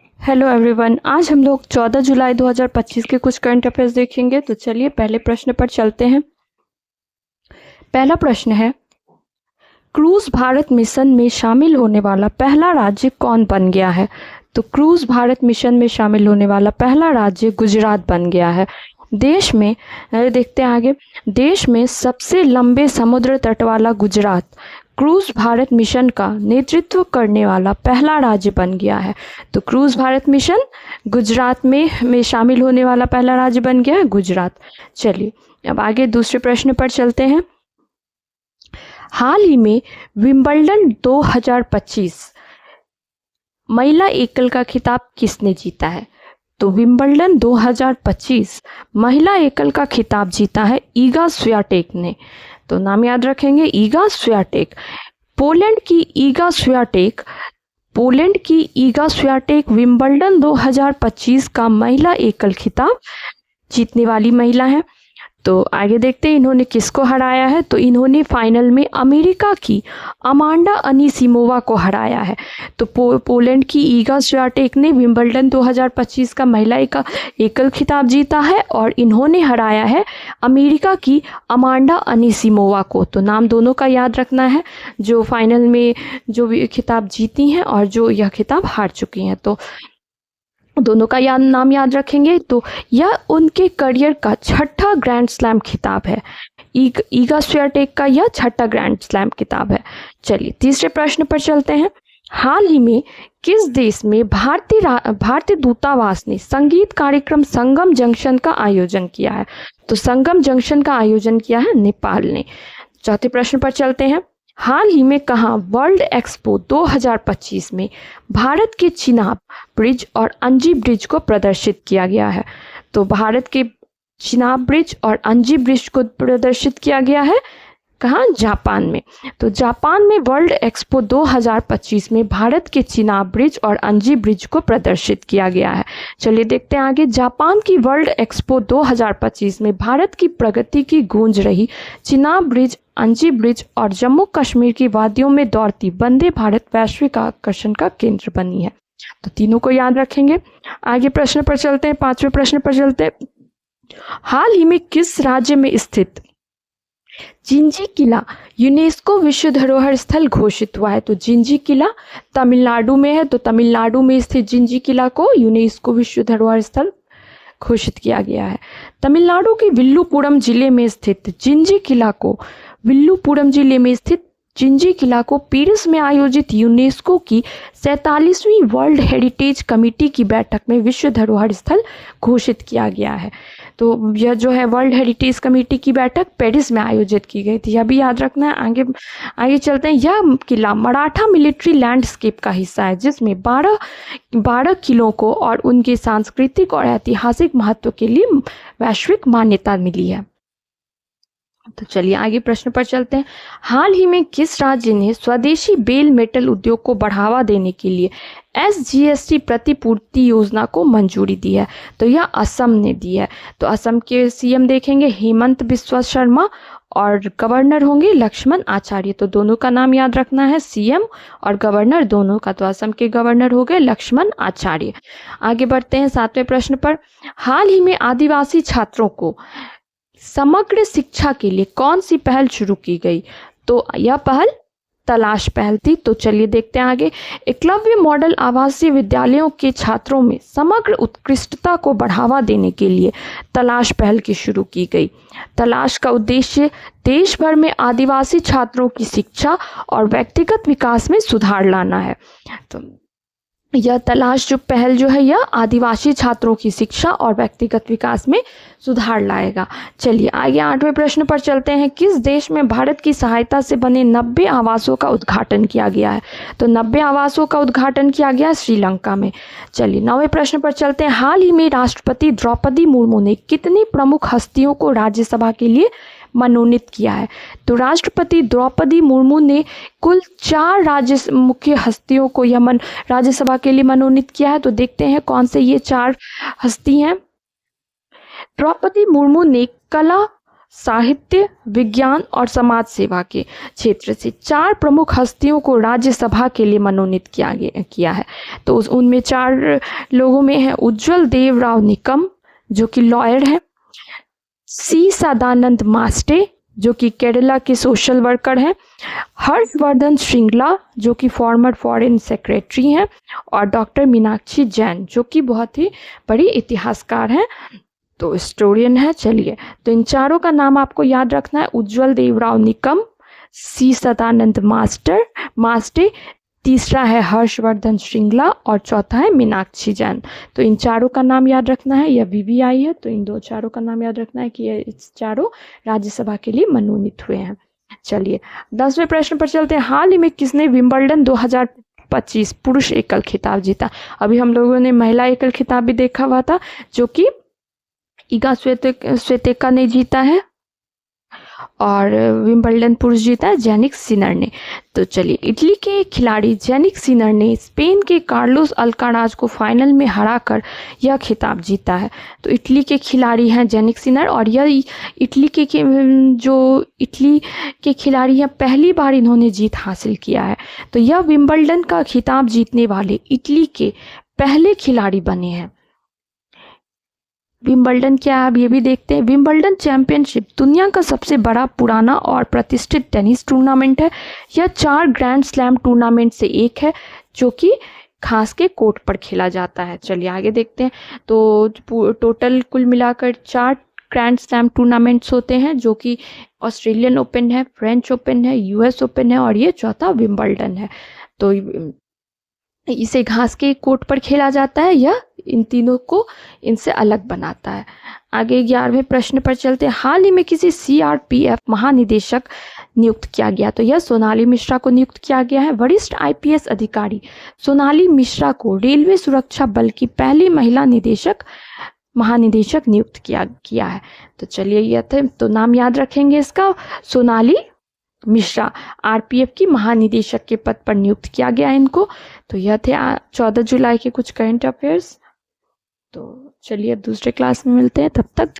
Hello everyone, आज हम लोग 14 जुलाई 2025 के कुछ करंट अफेयर्स देखेंगे। तो चलिए पहले प्रश्न पर चलते हैं। पहला प्रश्न है, क्रूज भारत मिशन में शामिल होने वाला पहला राज्य कौन बन गया है? तो क्रूज भारत मिशन में शामिल होने वाला पहला राज्य गुजरात बन गया है। देश में देखते हैं आगे, देश में सबसे लंबे समुद्र तट वाला गुजरात क्रूज भारत मिशन का नेतृत्व करने वाला पहला राज्य बन गया है। तो क्रूज भारत मिशन गुजरात में शामिल होने वाला पहला राज्य बन गया है गुजरात। चलिए अब आगे दूसरे प्रश्न पर चलते हैं। हाल ही में विंबलडन 2025 महिला एकल का खिताब किसने जीता है? तो विंबलडन 2025 महिला एकल का खिताब जीता है ईगा स्वियाटेक ने। तो नाम याद रखेंगे, ईगा स्वियाटेक। पोलैंड की ईगा स्वियाटेक विंबलडन 2025 का महिला एकल खिताब जीतने वाली महिला है। तो आगे देखते हैं इन्होंने किसको हराया है। तो इन्होंने फाइनल में अमेरिका की अमांडा अनीसिमोवा को हराया है। तो पोलैंड की ईगा स्वियाटेक ने विंबलडन 2025 का महिला एकल खिताब जीता है और इन्होंने हराया है अमेरिका की अमांडा अनीसिमोवा को। तो नाम दोनों का याद रखना है, जो फाइनल में जो खिताब जीती हैं और जो यह खिताब हार चुकी हैं। तो दोनों का नाम याद रखेंगे। तो यह उनके करियर का छठा ग्रैंड स्लैम खिताब है। ईगा स्वियाटेक का यह छठा ग्रैंड स्लैम खिताब है। चलिए तीसरे प्रश्न पर चलते हैं। हाल ही में किस देश में भारतीय दूतावास ने संगीत कार्यक्रम संगम जंक्शन का आयोजन किया है? तो संगम जंक्शन का आयोजन किया है नेपाल ने। चौथे प्रश्न पर चलते हैं। हाल ही में कहाँ वर्ल्ड एक्सपो 2025 में भारत के चिनाब ब्रिज और अंजी ब्रिज को प्रदर्शित किया गया है? तो भारत के चिनाब ब्रिज और अंजी ब्रिज को प्रदर्शित किया गया है कहाँ? जापान में। तो जापान में वर्ल्ड एक्सपो 2025 में भारत के चिनाब ब्रिज और अंजी ब्रिज को प्रदर्शित किया गया है। चलिए देखते हैं आगे। जापान की वर्ल्ड एक्सपो 2025 में भारत की प्रगति की गूंज रही चिनाब ब्रिज, अंजी ब्रिज और जम्मू कश्मीर की वादियों में दौड़ती वंदे भारत वैश्विक आकर्षण का केंद्र बनी है। तो तीनों को याद रखेंगे। आगे प्रश्न पर चलते हैं, पांचवें प्रश्न पर चलते हैं। हाल ही में किस राज्य में स्थित जिंजी किला यूनेस्को विश्व धरोहर स्थल घोषित हुआ है? तो जिंजी किला तमिलनाडु में है। तो तमिलनाडु में स्थित जिंजी किला को यूनेस्को विश्व धरोहर स्थल घोषित किया गया है। तमिलनाडु के विल्लुपुरम जिले में स्थित जिंजी किला को पेरिस में आयोजित यूनेस्को की 47वीं वर्ल्ड हेरिटेज कमेटी की बैठक में विश्व धरोहर स्थल घोषित किया गया है। तो यह जो है वर्ल्ड हेरिटेज कमेटी की बैठक पेरिस में आयोजित की गई थी, यह भी याद रखना है। आगे चलते हैं। यह किला मराठा मिलिट्री लैंडस्केप का हिस्सा है, जिसमें 12 किलों को और उनके सांस्कृतिक और ऐतिहासिक महत्व के लिए वैश्विक मान्यता मिली है। तो चलिए आगे प्रश्न पर चलते हैं। हाल ही में किस राज्य ने स्वदेशी बेल मेटल उद्योग को बढ़ावा देने के लिए SGST प्रतिपूर्ति योजना को मंजूरी दी है? तो यह असम ने दी है। तो असम के सीएम देखेंगे हेमंत बिस्वा शर्मा और गवर्नर होंगे लक्ष्मण आचार्य। तो दोनों का नाम याद रखना है, सीएम और गवर्नर दोनों का। तो असम के गवर्नर हो गए लक्ष्मण आचार्य। आगे बढ़ते हैं सातवें प्रश्न पर। हाल ही में आदिवासी छात्रों को समग्र शिक्षा के लिए कौन सी पहल शुरू की गई? तो यह पहल तलाश पहल थी। तो चलिए देखते हैं आगे। एकलव्य मॉडल आवासीय विद्यालयों के छात्रों में समग्र उत्कृष्टता को बढ़ावा देने के लिए तलाश पहल की शुरू की गई। तलाश का उद्देश्य देश भर में आदिवासी छात्रों की शिक्षा और व्यक्तिगत विकास में सुधार लाना है। तो यह तलाश जो पहल जो है यह आदिवासी छात्रों की शिक्षा और व्यक्तिगत विकास में सुधार लाएगा। चलिए आगे आठवें प्रश्न पर चलते हैं। किस देश में भारत की सहायता से बने 90 आवासों का उद्घाटन किया गया है? तो 90 आवासों का उद्घाटन किया गया श्रीलंका में। चलिए 9वें प्रश्न पर चलते हैं। हाल ही में राष्ट्रपति द्रौपदी मुर्मू ने कितनी प्रमुख हस्तियों को राज्यसभा के लिए मनोनीत किया है? तो राष्ट्रपति द्रौपदी मुर्मू ने कुल 4 मुख्य हस्तियों को राज्यसभा के लिए मनोनीत किया है। तो देखते हैं कौन से ये 4 हस्ती हैं। द्रौपदी मुर्मू ने कला साहित्य, विज्ञान और समाज सेवा के क्षेत्र से 4 प्रमुख हस्तियों को राज्यसभा के लिए मनोनीत किया है। तो उनमें 4 लोगों में है उज्ज्वल देवराव निकम जो कि लॉयर हैं, सी सदानंद मास्टे जो कि केरला के सोशल वर्कर हैं, हर्षवर्धन श्रृंगला जो कि फॉर्मर फॉरेन सेक्रेटरी हैं, और डॉक्टर मीनाक्षी जैन जो कि बहुत ही बड़ी इतिहासकार हैं, तो हिस्टोरियन है। चलिए, तो इन चारों का नाम आपको याद रखना है, उज्ज्वल देवराव निकम, सी सदानंद मास्टे, तीसरा है हर्षवर्धन श्रृंगला और चौथा है मीनाक्षी जैन। तो इन चारों का नाम याद रखना है। यह VVI है, तो इन 2 चारों का नाम याद रखना है कि ये इस चारों राज्यसभा के लिए मनोनीत हुए हैं। चलिए 10वें प्रश्न पर चलते हैं। हाल ही में किसने विंबलडन 2025 पुरुष एकल खिताब जीता? अभी हम लोगों ने महिला एकल खिताब भी देखा हुआ था जो कि इगा स्वितेका ने जीता है, और विंबलडन पुरुष जीता है जेनिक सिनर ने। तो चलिए, इटली के खिलाड़ी जेनिक सिनर ने स्पेन के कार्लोस अल्काराज को फाइनल में हराकर यह खिताब जीता है। तो इटली के खिलाड़ी हैं जेनिक सिनर, और यह इटली के खिलाड़ी हैं, पहली बार इन्होंने जीत हासिल किया है। तो यह विंबलडन का खिताब जीतने वाले इटली के पहले खिलाड़ी बने हैं। विंबलडन क्या है, अब ये भी देखते हैं। विंबलडन चैंपियनशिप दुनिया का सबसे बड़ा, पुराना और प्रतिष्ठित टेनिस टूर्नामेंट है। यह 4 ग्रैंड स्लैम टूर्नामेंट से एक है जो कि खास के कोर्ट पर खेला जाता है। चलिए आगे देखते हैं। तो टोटल कुल मिलाकर 4 ग्रैंड स्लैम टूर्नामेंट्स होते हैं जो कि ऑस्ट्रेलियन ओपन है, फ्रेंच ओपन है, US ओपन है, और ये चौथा विंबलडन है। तो इसे घास के कोर्ट पर खेला जाता है, यह इन तीनों को इनसे अलग बनाता है। आगे 11वें प्रश्न पर चलते हैं। हाल ही में किसी CRPF महानिदेशक नियुक्त किया गया? तो यह सोनाली मिश्रा को नियुक्त किया गया है। वरिष्ठ IPS अधिकारी सोनाली मिश्रा को रेलवे सुरक्षा बल की पहली महिला महानिदेशक नियुक्त किया है। तो चलिए, यह थे, तो नाम याद रखेंगे इसका, सोनाली मिश्रा RPF की महानिदेशक के पद पर नियुक्त किया गया इनको। तो यह थे 14 जुलाई के कुछ करंट अफेयर्स। तो चलिए अब दूसरे क्लास में मिलते हैं, तब तक